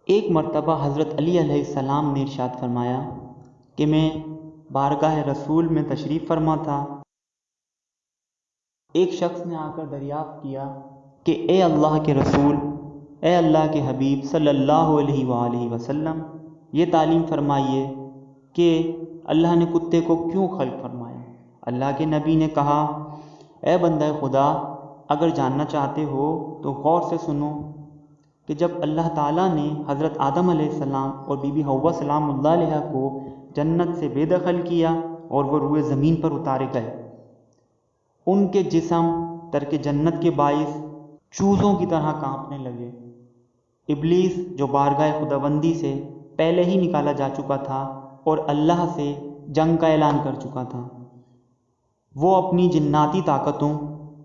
ایک مرتبہ حضرت علی علیہ السلام نے ارشاد فرمایا کہ میں بارگاہ رسول میں تشریف فرما تھا۔ ایک شخص نے آ کر دریافت کیا کہ اے اللہ کے رسول، اے اللہ کے حبیب صلی اللہ علیہ وآلہ وسلم، یہ تعلیم فرمائیے کہ اللہ نے کتے کو کیوں خلق فرمایا؟ اللہ کے نبی نے کہا، اے بندہ خدا، اگر جاننا چاہتے ہو تو غور سے سنو کہ جب اللہ تعالیٰ نے حضرت آدم علیہ السلام اور بی بی حوا سلام اللہ علیہ کو جنت سے بے دخل کیا اور وہ روئے زمین پر اتارے گئے، ان کے جسم ترک جنت کے باعث چوزوں کی طرح کانپنے لگے۔ ابلیس جو بارگاہ خداوندی سے پہلے ہی نکالا جا چکا تھا اور اللہ سے جنگ کا اعلان کر چکا تھا، وہ اپنی جناتی طاقتوں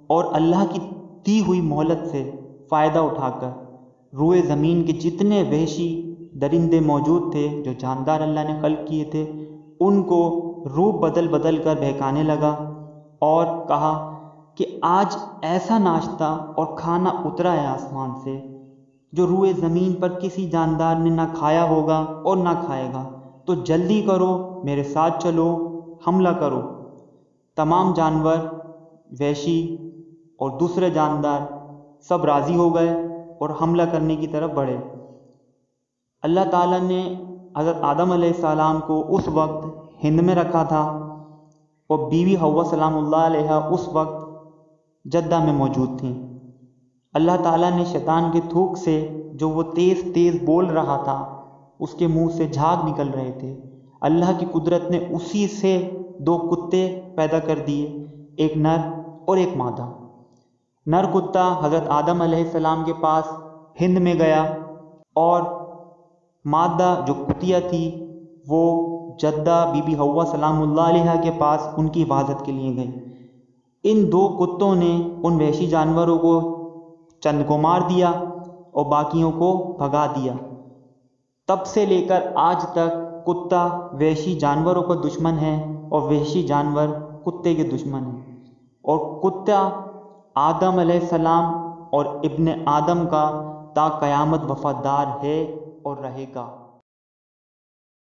اور اللہ کی دی ہوئی مہلت سے فائدہ اٹھا کر روئے زمین کے جتنے وحشی درندے موجود تھے جو جاندار اللہ نے خلق کیے تھے، ان کو روپ بدل بدل کر بہکانے لگا اور کہا کہ آج ایسا ناشتہ اور کھانا اترا ہے آسمان سے جو روئے زمین پر کسی جاندار نے نہ کھایا ہوگا اور نہ کھائے گا، تو جلدی کرو، میرے ساتھ چلو، حملہ کرو۔ تمام جانور، وحشی اور دوسرے جاندار سب راضی ہو گئے اور حملہ کرنے کی طرف بڑھے۔ اللہ تعالیٰ نے حضرت آدم علیہ السلام کو اس وقت ہند میں رکھا تھا اور بیوی حوا سلام اللہ علیہ اس وقت جدہ میں موجود تھیں۔ اللہ تعالیٰ نے شیطان کے تھوک سے جو وہ تیز تیز بول رہا تھا، اس کے منہ سے جھاگ نکل رہے تھے، اللہ کی قدرت نے اسی سے دو کتے پیدا کر دیے، ایک نر اور ایک مادہ۔ نر کتا حضرت آدم علیہ السلام کے پاس ہند میں گیا اور مادہ جو کتیا تھی وہ جدہ بی بی حوا سلام اللہ علیہ کے پاس ان کی حفاظت کے لیے گئی۔ ان دو کتوں نے ان وحشی جانوروں کو چند کو مار دیا اور باقیوں کو بھگا دیا۔ تب سے لے کر آج تک کتا وحشی جانوروں کا دشمن ہے اور وحشی جانور کتے کے دشمن ہیں، اور کتا آدم علیہ السلام اور ابن آدم کا تا قیامت وفادار ہے اور رہے گا۔